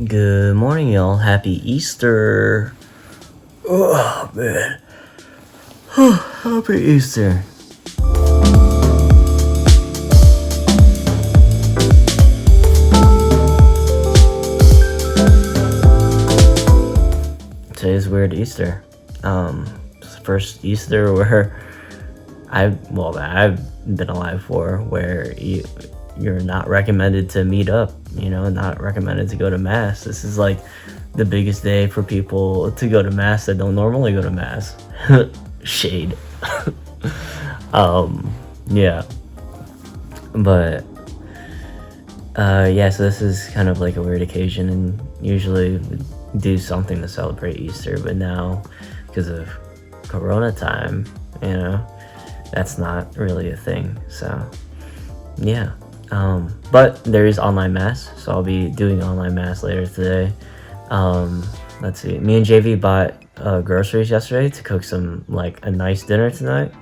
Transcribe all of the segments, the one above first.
Good morning, y'all. Happy Easter. Oh, man. Happy Easter. Today's weird Easter. It's the first Easter where I've been alive for, where you're not recommended to meet up, not recommended to go to mass. This is like the biggest day for people to go to mass that don't normally go to mass. Shade. Yeah. But so this is kind of like a weird occasion, and usually we do something to celebrate Easter, but now because of Corona time, that's not really a thing. So yeah. But there is online mass, so I'll be doing online mass later today. Let's see, me and JV bought groceries yesterday to cook a nice dinner tonight.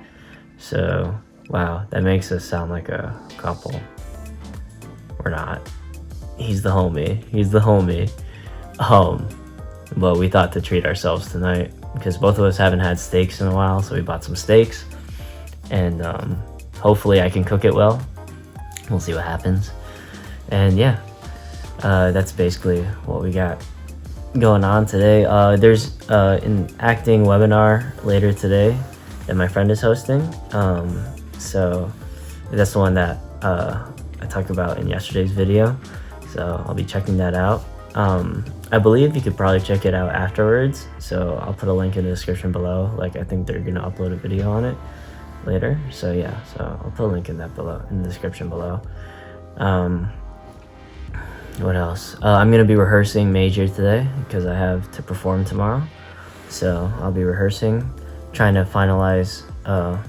So wow, that makes us sound like a couple. We're not. He's the homie. But we thought to treat ourselves tonight because both of us haven't had steaks in a while, so we bought some steaks, and hopefully I can cook it well. We'll see what happens. And yeah, that's basically what we got going on today. There's an acting webinar later today that my friend is hosting. So that's the one that I talked about in yesterday's video. So I'll be checking that out. I believe you could probably check it out afterwards. So I'll put a link in the description below. I think they're gonna upload a video on it later. So yeah, I'll put a link in the description below. What else? I'm gonna be rehearsing major today because I have to perform tomorrow. So I'll be rehearsing, trying to finalize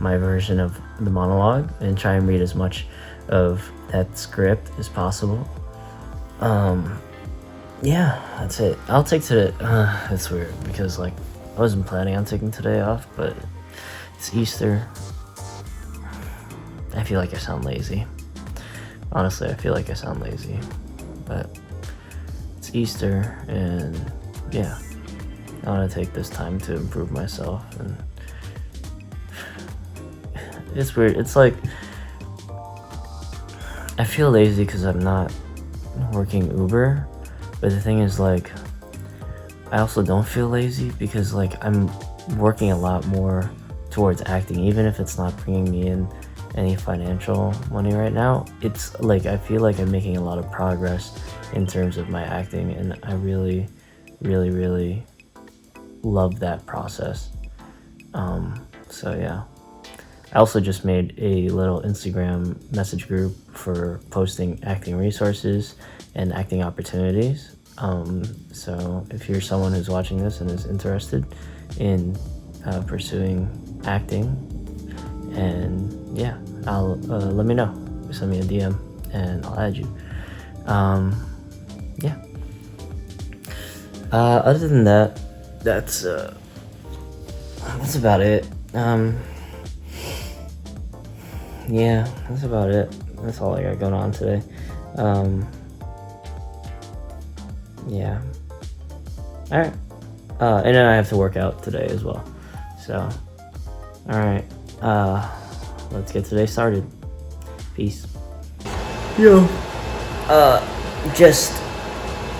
my version of the monologue and try and read as much of that script as possible. Yeah, that's it. I'll take today. It's weird because I wasn't planning on taking today off, but it's Easter. I feel like I sound lazy. Honestly, I feel like I sound lazy, but it's Easter, and yeah, I want to take this time to improve myself. And it's weird. It's I feel lazy because I'm not working Uber, but the thing is I also don't feel lazy because I'm working a lot more towards acting, even if it's not bringing me in any financial money right now. It's I feel like I'm making a lot of progress in terms of my acting, and I really, really, really love that process. So yeah, I also just made a little Instagram message group for posting acting resources and acting opportunities. So if you're someone who's watching this and is interested in pursuing acting, and yeah, I'll let me know. Send me a DM and I'll add you. Yeah. Other than that, that's about it. Yeah, that's about it. That's all I got going on today. Yeah. All right. And then I have to work out today as well. So, all right. Let's get today started. Peace. Yo. Just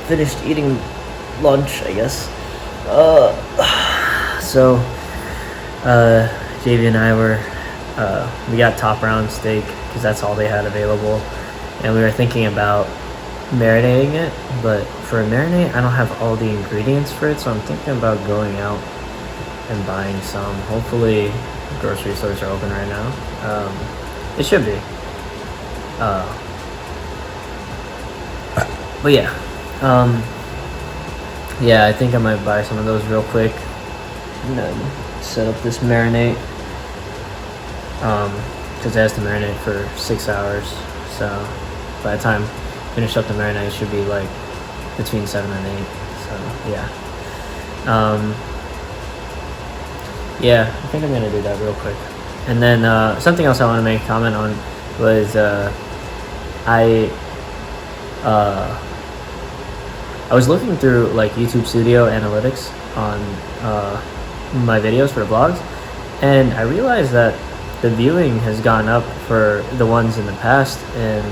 finished eating lunch, I guess. So, JV and I we got top round steak because that's all they had available, and we were thinking about marinating it, but for a marinade I don't have all the ingredients for it, so I'm thinking about going out and buying some. Hopefully grocery stores are open right now. It should be. But yeah, I think I might buy some of those real quick and then set up this marinade, because it has to marinate for 6 hours, so by the time I finish up the marinade it should be between 7 and 8. So yeah, I think I'm gonna do that real quick. And then something else I want to make a comment on was I was looking through like YouTube Studio analytics on my videos for vlogs, and I realized that the viewing has gone up for the ones in the past, and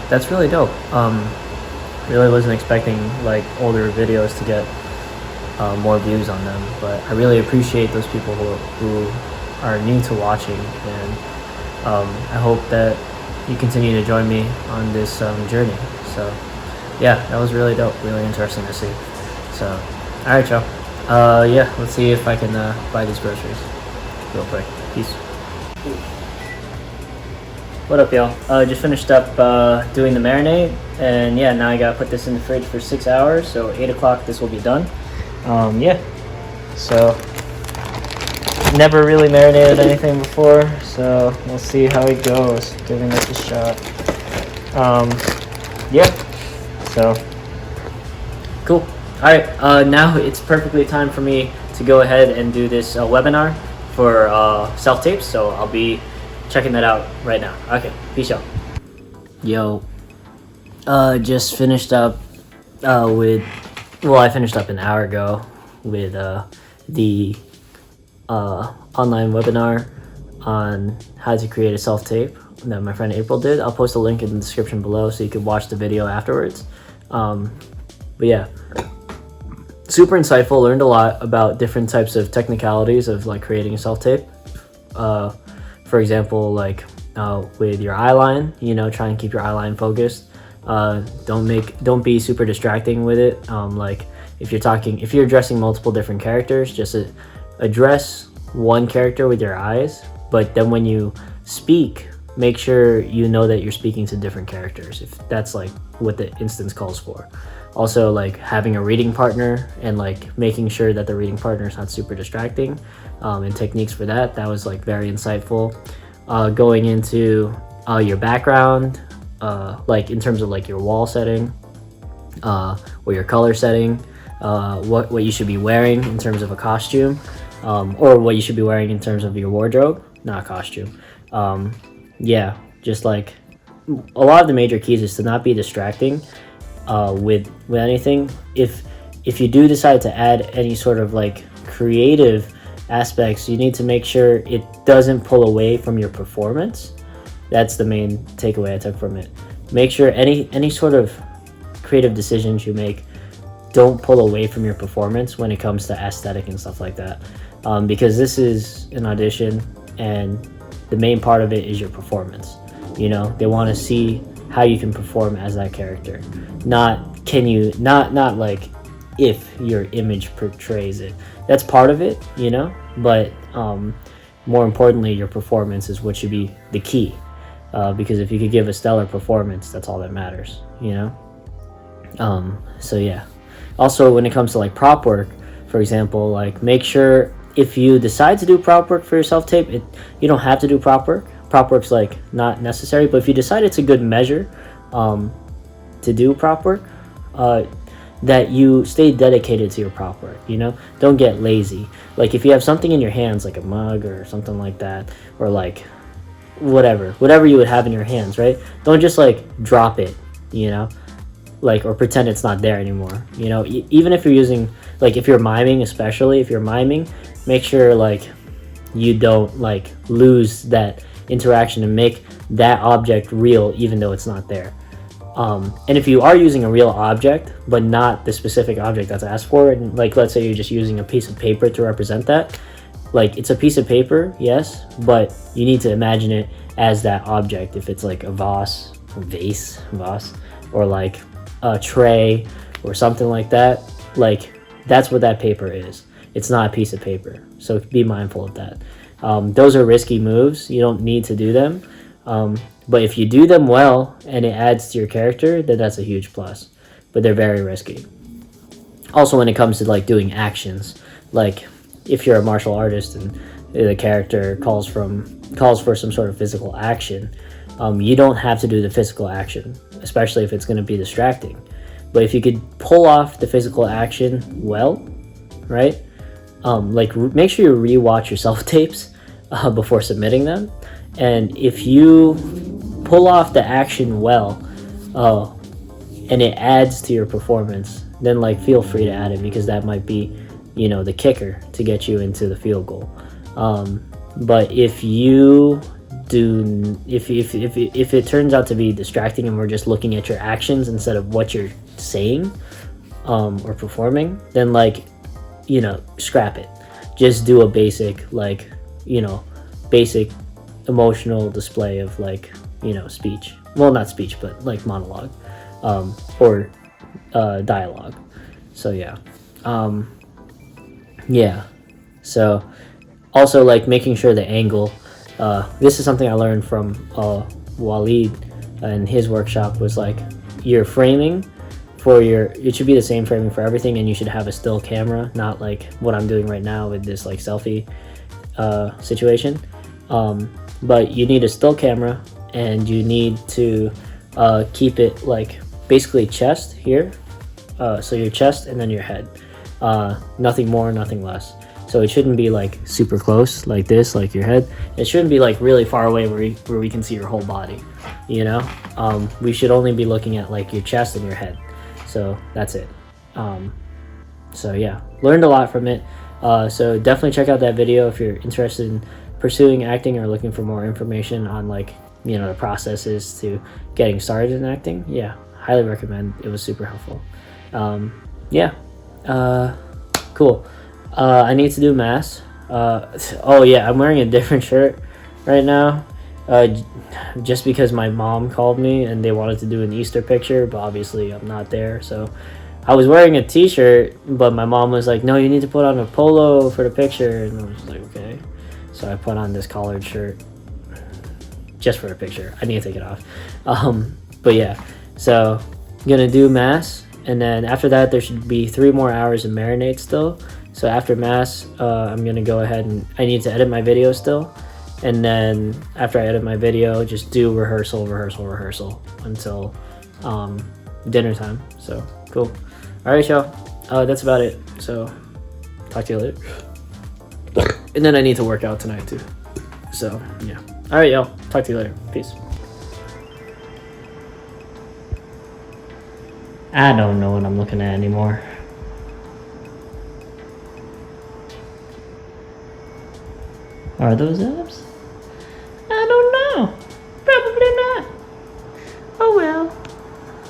that's really dope. Really wasn't expecting like older videos to get more views on them, but I really appreciate those people who are new to watching, and I hope that you continue to join me on this journey. So yeah, that was really dope, really interesting to see. So all right, y'all, yeah, let's see if I can buy these groceries real quick. Peace. What up, y'all? Just finished up doing the marinade, and yeah, now I gotta put this in the fridge for 6 hours, so 8 o'clock this will be done. Yeah, so never really marinated anything before, so we'll see how it goes, giving this a shot. Yeah, so cool. All right, now it's perfectly time for me to go ahead and do this webinar for self-tapes, so I'll be checking that out right now. Okay, peace out. Yo, just finished up I finished up an hour ago with the online webinar on how to create a self-tape that my friend April did. I'll post a link in the description below so you can watch the video afterwards. But yeah, super insightful. Learned a lot about different types of technicalities of like creating a self-tape. For example, like with your eyeline, you know, try and keep your eyeline focused. Don't be super distracting with it. Like if you're addressing multiple different characters, just address one character with your eyes, but then when you speak, make sure you know that you're speaking to different characters, if that's like what the instance calls for. Also, like having a reading partner and like making sure that the reading partner is not super distracting, and techniques for that was like very insightful. Going into your background, like in terms of like your wall setting, or your color setting, what you should be wearing in terms of a costume, or what you should be wearing in terms of your wardrobe, not costume. Yeah, just like a lot of the major keys is to not be distracting with anything. If you do decide to add any sort of like creative aspects, you need to make sure it doesn't pull away from your performance. That's the main takeaway I took from it. Make sure any sort of creative decisions you make don't pull away from your performance when it comes to aesthetic and stuff like that, because this is an audition and the main part of it is your performance. You know, they want to see how you can perform as that character, not like if your image portrays it. That's part of it, you know, but more importantly, your performance is what should be the key, because if you could give a stellar performance, that's all that matters, you know. So yeah, also when it comes to like prop work, for example, like make sure if you decide to do prop work for your self-tape, you don't have to do prop work. Prop work's like not necessary, but if you decide it's a good measure to do prop work, that you stay dedicated to your prop work, you know. Don't get lazy. Like if you have something in your hands, like a mug or something like that, or like whatever you would have in your hands, right? Don't just like drop it, you know, like, or pretend it's not there anymore, you know. Even if you're using, like if you're miming, especially if you're miming, make sure like you don't like lose that interaction and make that object real even though it's not there. And if you are using a real object but not the specific object that's asked for, and like let's say you're just using a piece of paper to represent that, like it's a piece of paper, yes, but you need to imagine it as that object. If it's like a vase, or like a tray or something like that, like that's what that paper is. It's not a piece of paper, so be mindful of that. Those are risky moves. You don't need to do them, but if you do them well and it adds to your character, then that's a huge plus, but they're very risky. Also, when it comes to like doing actions, like if you're a martial artist and the character calls for some sort of physical action, you don't have to do the physical action, especially if it's going to be distracting. But if you could pull off the physical action well, right? Like make sure you rewatch your self-tapes before submitting them, and if you pull off the action well, and it adds to your performance, then like feel free to add it, because that might be, you know, the kicker to get you into the field goal. But if you do, if it turns out to be distracting and we're just looking at your actions instead of what you're saying or performing, then like, you know, scrap it. Just do a basic, like, you know, basic emotional display of, like, you know, speech. Well, not speech, but like monologue or dialogue. So yeah. Yeah. So also, like, making sure the angle, this is something I learned from Waleed in his workshop, was like your framing for your, it should be the same framing for everything, and you should have a still camera, not like what I'm doing right now with this like selfie situation. But you need a still camera, and you need to keep it like basically chest here, so your chest and then your head, nothing more, nothing less. So it shouldn't be like super close like this, like your head. It shouldn't be like really far away where we can see your whole body, you know. We should only be looking at like your chest and your head. So that's it. So yeah, learned a lot from it. So definitely check out that video if you're interested in pursuing acting or looking for more information on, like, you know, the processes to getting started in acting. Yeah, highly recommend. It was super helpful. Yeah, cool. I need to do mass. Oh yeah, I'm wearing a different shirt right now, just because my mom called me and they wanted to do an Easter picture, but obviously I'm not there. So I was wearing a t-shirt, but my mom was like, no, you need to put on a polo for the picture, and I was like, okay. So I put on this collared shirt just for a picture. I need to take it off. But yeah, so I'm gonna do mass, and then after that there should be 3 more hours of Marinade still. So after mass, I'm gonna go ahead and I need to edit my video still, and then after I edit my video, just do rehearsal until dinner time. So cool. All right, y'all. That's about it. So talk to you later. And then I need to work out tonight too. So yeah. All right, y'all. Talk to you later. Peace. I don't know what I'm looking at anymore. Are those abs? I don't know. Probably not. Oh well.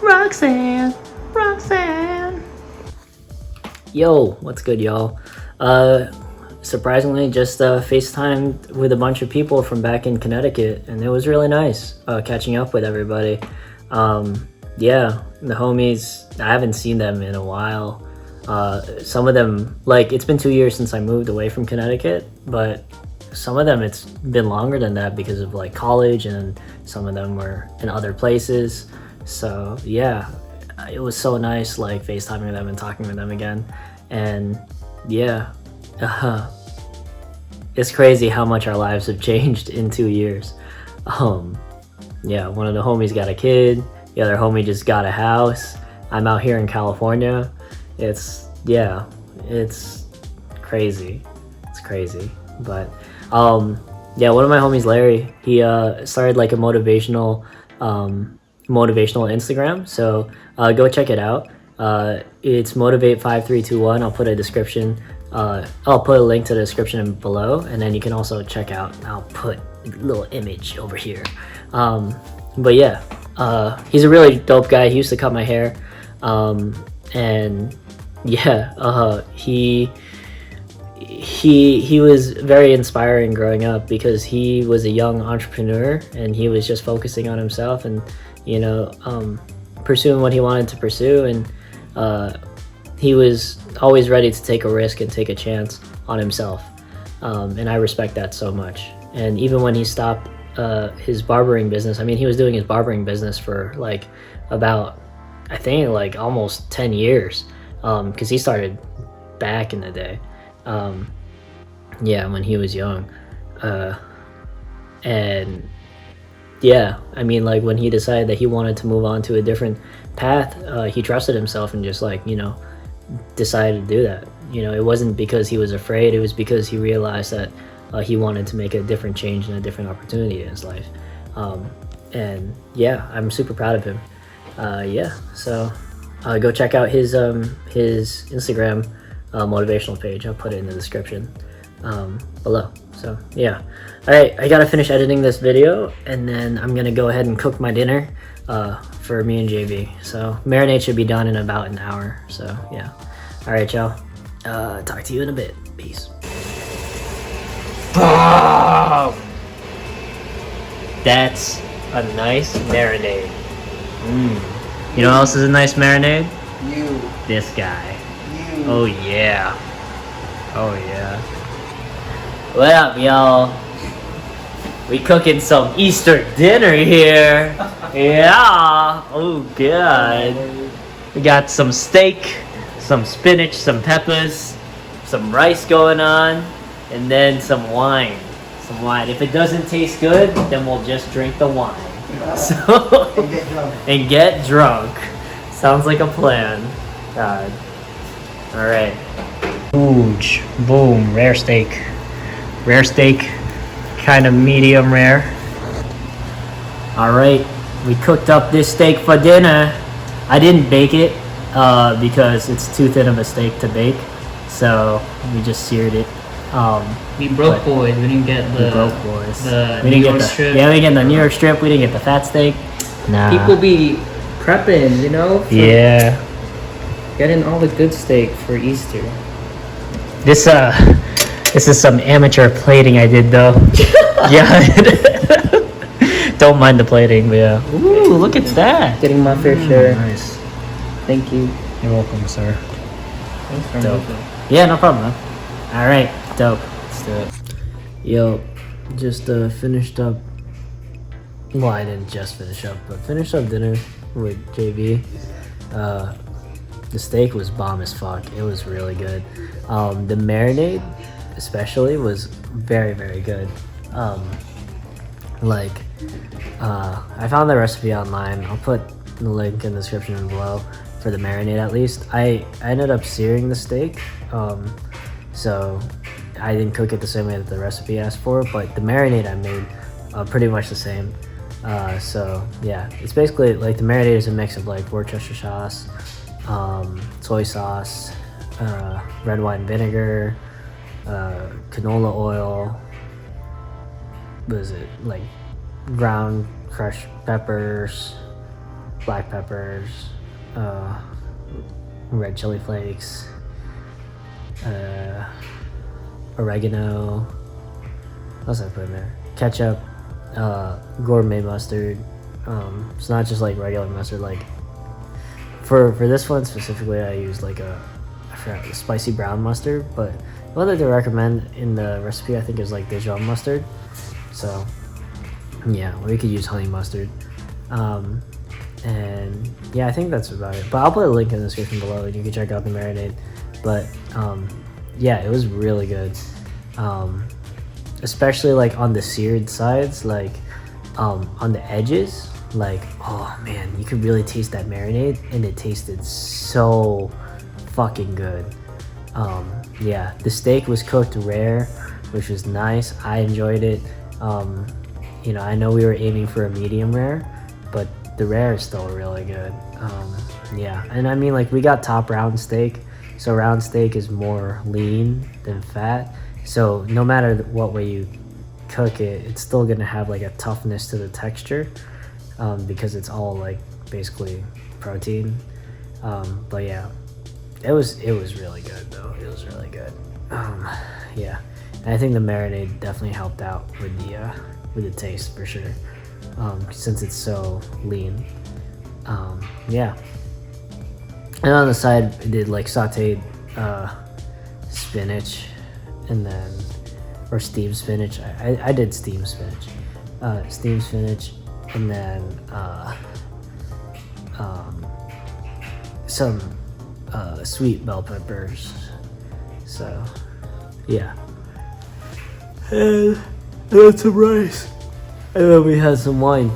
Roxanne. Yo, what's good, y'all? Surprisingly, just FaceTimed with a bunch of people from back in Connecticut, and it was really nice catching up with everybody. Yeah, the homies, I haven't seen them in a while. Some of them, like, it's been 2 years since I moved away from Connecticut, but some of them it's been longer than that because of like college, and some of them were in other places. So yeah, it was so nice like FaceTiming them and talking with them again. And yeah, it's crazy how much our lives have changed in 2 years. Yeah, one of the homies got a kid, the other homie just got a house. I'm out here in California. It's crazy. It's crazy. But yeah, one of my homies, Larry, he started like a motivational Instagram. So go check it out. It's motivate5321. I'll put a description. I'll put a link to the description below, and then you can also check out. I'll put a little image over here. But yeah, he's a really dope guy. He used to cut my hair, and yeah, he was very inspiring growing up because he was a young entrepreneur and he was just focusing on himself and, you know, pursuing what he wanted to pursue, and he was always ready to take a risk and take a chance on himself, and I respect that so much. And even when he stopped his barbering business, I mean, he was doing his barbering business for like about, I think, like almost 10 years, because he started back in the day. Yeah, when he was young. And yeah, I mean, like when he decided that he wanted to move on to a different path, he trusted himself and just like, you know, decided to do that. You know, it wasn't because he was afraid, it was because he realized that he wanted to make a different change and a different opportunity in his life. And yeah, I'm super proud of him. Yeah, so go check out his Instagram motivational page. I'll put it in the description below. So yeah, all right, I gotta finish editing this video, and then I'm gonna go ahead and cook my dinner for me and JB. So marinade should be done in about an hour. So yeah, all right, y'all. Talk to you in a bit. Peace. Boom! That's a nice marinade. You know what else is a nice marinade? You. This guy. You. Oh yeah. Oh yeah. What up, y'all? We cooking some Easter dinner here. Yeah. Oh good. We got some steak, some spinach, some peppers, some rice going on, and then some wine. Some wine. If it doesn't taste good, then we'll just drink the wine. So And get drunk. and get drunk. Sounds like a plan. God. All right. Huge. Boom. Rare steak. Rare steak. Kind of medium rare. All right. We cooked up this steak for dinner. I didn't bake it because it's too thin of a steak to bake. So we just seared it. We broke But- boys. We didn't get the We broke boys. the We New didn't York get the strip. Yeah, we didn't get the New York strip. We didn't get the fat steak. Nah. People be prepping, you know, for Yeah. getting all the good steak for Easter. This is some amateur plating I did though. Yeah. Don't mind the plating, but yeah. Ooh, look at that. Getting my fair share. Nice. Thank you. You're welcome, sir. Thanks for Dope. making. Yeah, no problem, man. All right, dope. Let's do it. Yo, just finished up. Well, I didn't just finish up, but finished up dinner with JB. The steak was bomb as fuck. It was really good. The marinade, especially, was very, very good. I found the recipe online. I'll put the link in the description below for the marinade at least. I ended up searing the steak, so I didn't cook it the same way that the recipe asked for, but the marinade I made pretty much the same. So yeah, it's basically like the marinade is a mix of like Worcestershire sauce, soy sauce, red wine vinegar, canola oil. What is it, like ground crushed peppers, black peppers, red chili flakes, oregano. What else did I put in there? Ketchup, gourmet mustard. It's not just like regular mustard. Like for this one specifically, I used like a spicy brown mustard, but the one that they recommend in the recipe I think is like Dijon mustard. So yeah, or you could use honey mustard. And yeah, I think that's about it. But I'll put a link in the description below and you can check out the marinade. But yeah, it was really good. Especially like on the seared sides, like on the edges, like oh man, you could really taste that marinade, and it tasted so fucking good. Yeah, the steak was cooked rare, which was nice. I enjoyed it. You know, I know we were aiming for a medium rare, but the rare is still really good. Yeah, and I mean, like, we got top round steak, so round steak is more lean than fat, so no matter what way you cook it, it's still gonna have like a toughness to the texture, because it's all like basically protein. But yeah, it was really good though. It was really good. Yeah, and I think the marinade definitely helped out with the taste for sure, since it's so lean. Yeah, and on the side I did like sauteed spinach, and then or steamed spinach. I did steamed spinach, and then some sweet bell peppers. So yeah, and some rice, and then we had some wine.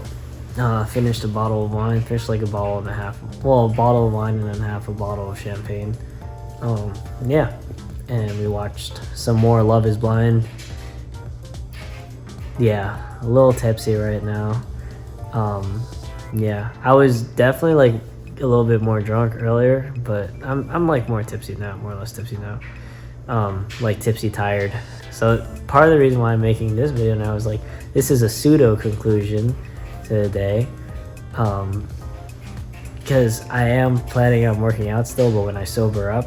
Finished a bottle of wine. Finished like a bottle and a half. Well, a bottle of wine and then half a bottle of champagne. Yeah, and we watched some more Love Is Blind. Yeah, a little tipsy right now. yeah, I was definitely like a little bit more drunk earlier, but I'm like more tipsy now, more or less tipsy now. Like tipsy tired. So part of the reason why I'm making this video now is like this is a pseudo conclusion to the day. Because I am planning on working out still, but when I sober up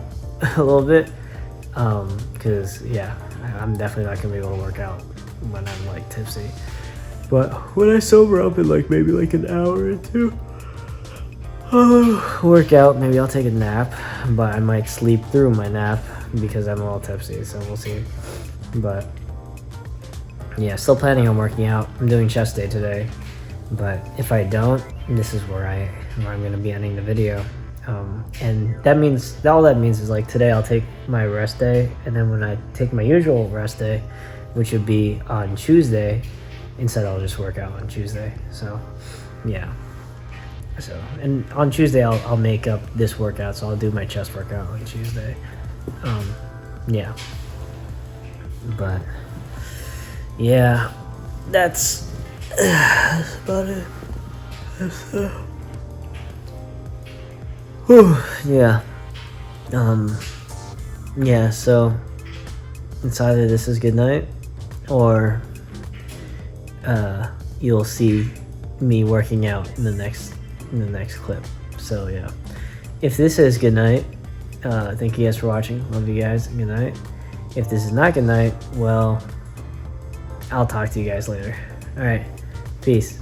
a little bit, because yeah, I'm definitely not gonna be able to work out when I'm like tipsy. But when I sober up in like maybe like an hour or two, work out, maybe I'll take a nap, but I might sleep through my nap because I'm a little tipsy, so we'll see. But yeah, still planning on working out. I'm doing chest day today, but if I don't, this is where I'm gonna be ending the video. And that means all that means is like today I'll take my rest day, and then when I take my usual rest day, which would be on Tuesday, instead I'll just work out on Tuesday. So yeah. So and on Tuesday I'll make up this workout, so I'll do my chest workout on Tuesday. Yeah. But yeah, that's about it. Yeah. Yeah, so it's either this is good night or you'll see me working out in the next clip. So yeah, if this is good night, thank you guys for watching. Love you guys. Good night. If this is not good night, well, I'll talk to you guys later. All right, peace.